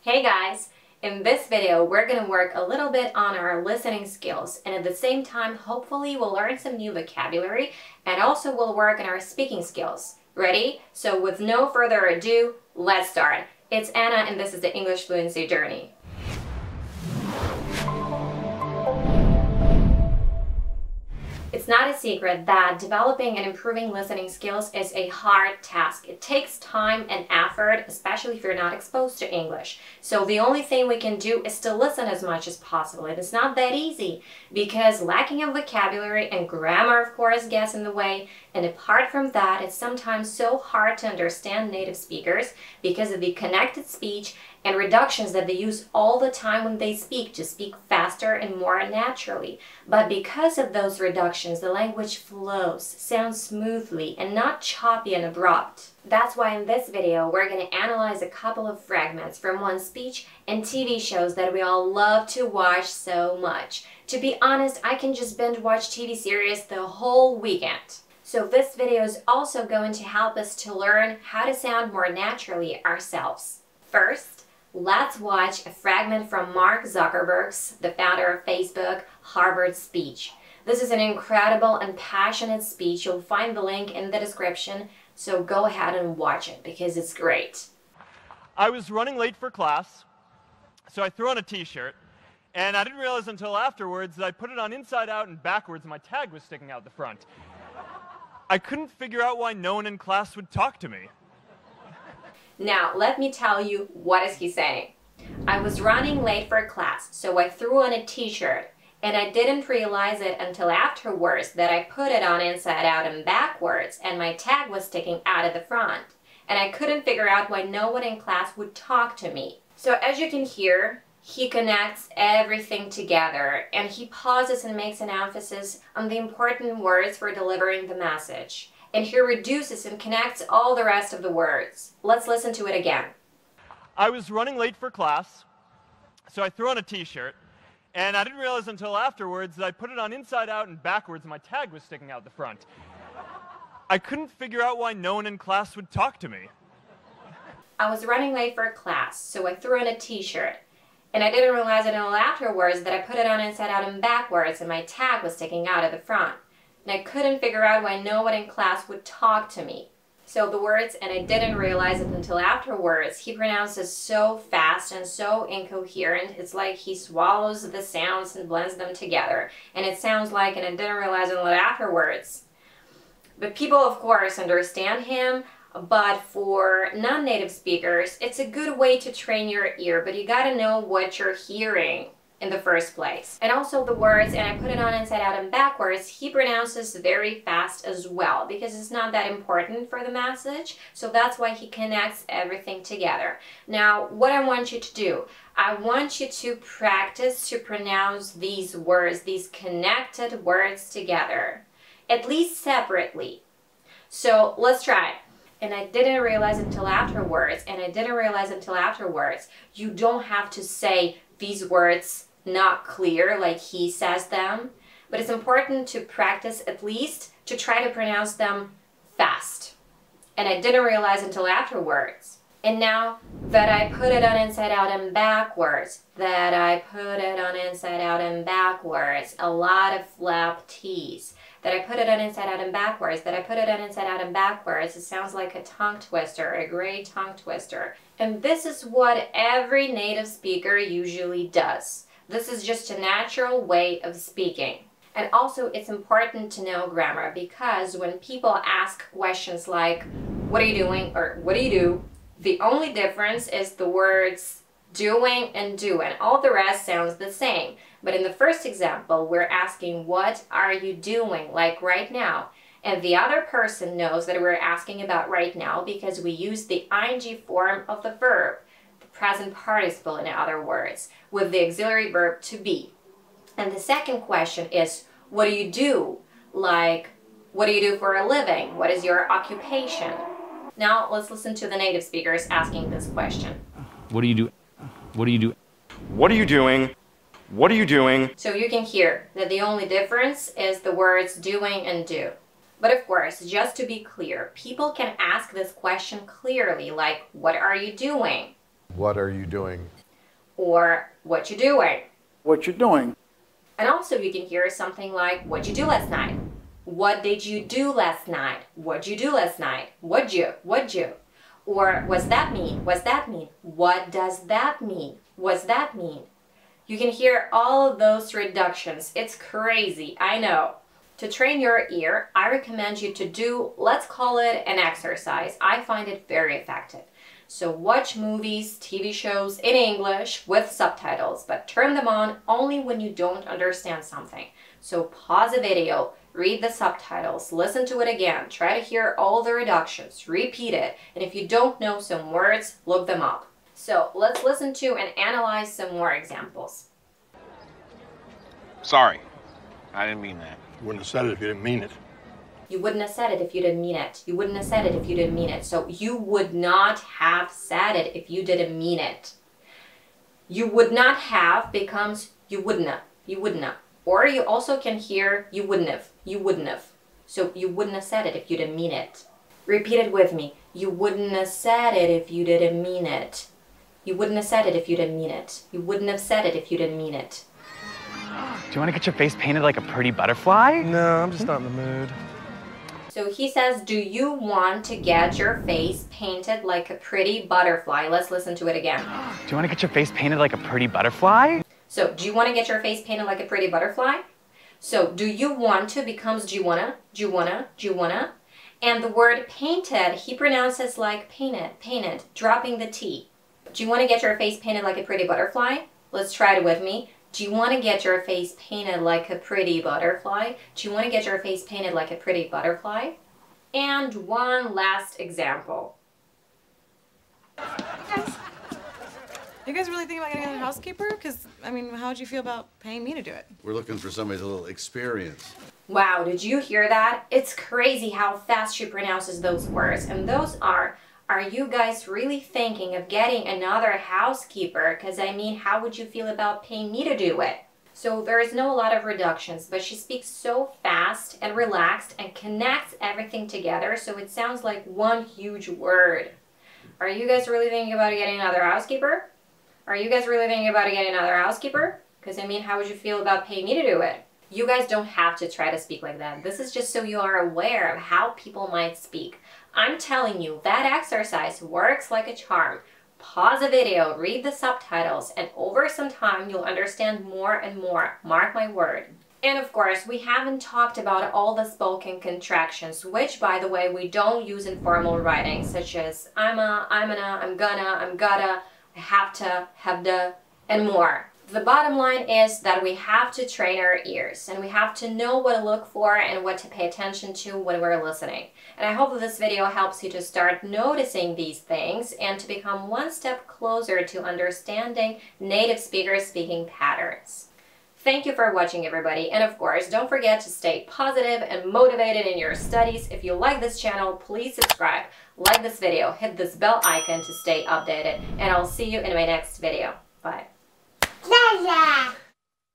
Hey guys! In this video, we're going to work a little bit on our listening skills, and at the same time, hopefully we'll learn some new vocabulary and also we'll work on our speaking skills. Ready? So with no further ado, let's start. It's Anna and this is the English Fluency Journey. It's not a secret that developing and improving listening skills is a hard task. It takes time and effort, especially if you're not exposed to English. So the only thing we can do is to listen as much as possible. It is not that easy because lacking of vocabulary and grammar, of course, gets in the way. And apart from that, it's sometimes so hard to understand native speakers because of the connected speech and reductions that they use all the time when they speak to speak faster and more naturally. But because of those reductions, the language flows, sounds smoothly, and not choppy and abrupt. That's why in this video, we're going to analyze a couple of fragments from one speech and TV shows that we all love to watch so much. To be honest, I can just binge watch TV series the whole weekend. So this video is also going to help us to learn how to sound more naturally ourselves. First, let's watch a fragment from Mark Zuckerberg's, the founder of Facebook, Harvard speech. This is an incredible and passionate speech. You'll find the link in the description, so go ahead and watch it because it's great. I was running late for class, so I threw on a t-shirt, and I didn't realize until afterwards that I put it on inside out and backwards and my tag was sticking out the front. I couldn't figure out why no one in class would talk to me. Now, let me tell you, what is he saying? I was running late for class, so I threw on a t-shirt, and I didn't realize it until afterwards that I put it on inside out and backwards, and my tag was sticking out of the front. And I couldn't figure out why no one in class would talk to me. So as you can hear, he connects everything together, and he pauses and makes an emphasis on the important words for delivering the message. And he reduces and connects all the rest of the words. Let's listen to it again. I was running late for class, so I threw on a t-shirt, and I didn't realize until afterwards that I put it on inside out and backwards and my tag was sticking out the front. I couldn't figure out why no one in class would talk to me. I was running late for class, so I threw on a t-shirt, and I didn't realize until afterwards that I put it on inside out and backwards and my tag was sticking out of the front. And I couldn't figure out why no one in class would talk to me. So the words, and I didn't realize it until afterwards, he pronounces so fast and so incoherent. It's like he swallows the sounds and blends them together. And it sounds like, and I didn't realize it until afterwards. But people, of course, understand him. But for non-native speakers, it's a good way to train your ear. But you gotta know what you're hearing in the first place. And also the words, and I put it on inside out and backwards, he pronounces very fast as well because it's not that important for the message. So that's why he connects everything together. Now, what I want you to do, I want you to practice to pronounce these words, these connected words together, at least separately. So let's try it. And I didn't realize until afterwards, and I didn't realize until afterwards. You don't have to say these words not clear like he says them, but it's important to practice at least to try to pronounce them fast. And I didn't realize until afterwards. And now that I put it on inside out and backwards, that I put it on inside out and backwards, a lot of flap T's. That I put it on inside out and backwards, that I put it on inside out and backwards. It sounds like a tongue twister, a great tongue twister. And this is what every native speaker usually does. This is just a natural way of speaking. And also it's important to know grammar because when people ask questions like, what are you doing? Or what do you do? The only difference is the words doing and do, and all the rest sounds the same. But in the first example, we're asking, what are you doing, like right now? And the other person knows that we're asking about right now because we use the ing form of the verb, the present participle in other words, with the auxiliary verb to be. And the second question is, what do you do? Like, what do you do for a living? What is your occupation? Now let's listen to the native speakers asking this question. What do you do? What do you do? What are you doing? What are you doing? So you can hear that the only difference is the words doing and do. But of course, just to be clear, people can ask this question clearly, like, what are you doing? What are you doing? or what you doing. What you doing? And also you can hear something like, what'd you do last night? What did you do last night? What'd you do last night? What'd you? Or what's that mean? What's that mean? What does that mean? What's that mean? You can hear all of those reductions. It's crazy, I know. To train your ear, I recommend you to do, let's call it an exercise. I find it very effective. So watch movies, TV shows in English with subtitles, but turn them on only when you don't understand something. So pause the video, read the subtitles, listen to it again, try to hear all the reductions, repeat it, and if you don't know some words, look them up. So let's listen to and analyze some more examples. Sorry, I didn't mean that. You wouldn't have said it if you didn't mean it. You wouldn't have said it if you didn't mean it. You wouldn't have said it if you didn't mean it. So you would not have said it if you didn't mean it. You would not have becomes you wouldn't have. You wouldn't have. Or you also can hear you wouldn't have. You wouldn't have. So you wouldn't have said it if you didn't mean it. Repeat it with me. You wouldn't have said it if you didn't mean it. You wouldn't have said it if you didn't mean it. You wouldn't have said it if you didn't mean it. Do you want to get your face painted like a pretty butterfly? No, I'm just not in the mood. So he says, do you want to get your face painted like a pretty butterfly? Let's listen to it again. Do you want to get your face painted like a pretty butterfly? So, do you want to get your face painted like a pretty butterfly? So, do you want to becomes do you wanna, do you wanna, do you wanna? And the word painted, he pronounces like painted, painted, dropping the T. Do you want to get your face painted like a pretty butterfly? Let's try it with me. Do you want to get your face painted like a pretty butterfly? Do you want to get your face painted like a pretty butterfly? And one last example. You guys really think about getting another housekeeper? Because, I mean, how would you feel about paying me to do it? We're looking for somebody with a little experience. Wow, did you hear that? It's crazy how fast she pronounces those words. And those are you guys really thinking of getting another housekeeper? Because, I mean, how would you feel about paying me to do it? So there is no lot of reductions, but she speaks so fast and relaxed and connects everything together so it sounds like one huge word. Are you guys really thinking about getting another housekeeper? Are you guys really thinking about getting another housekeeper? Because, I mean, how would you feel about paying me to do it? You guys don't have to try to speak like that. This is just so you are aware of how people might speak. I'm telling you, that exercise works like a charm. Pause the video, read the subtitles, and over some time you'll understand more and more. Mark my word. And of course, we haven't talked about all the spoken contractions, which, by the way, we don't use in formal writing, such as I'm a, I'm gonna, I'm gonna, I'm gotta, I have to, and more. The bottom line is that we have to train our ears and we have to know what to look for and what to pay attention to when we're listening. And I hope that this video helps you to start noticing these things and to become one step closer to understanding native speakers' speaking patterns. Thank you for watching, everybody, and of course, don't forget to stay positive and motivated in your studies. If you like this channel, please subscribe, like this video, hit this bell icon to stay updated, and I'll see you in my next video. Bye. Yeah.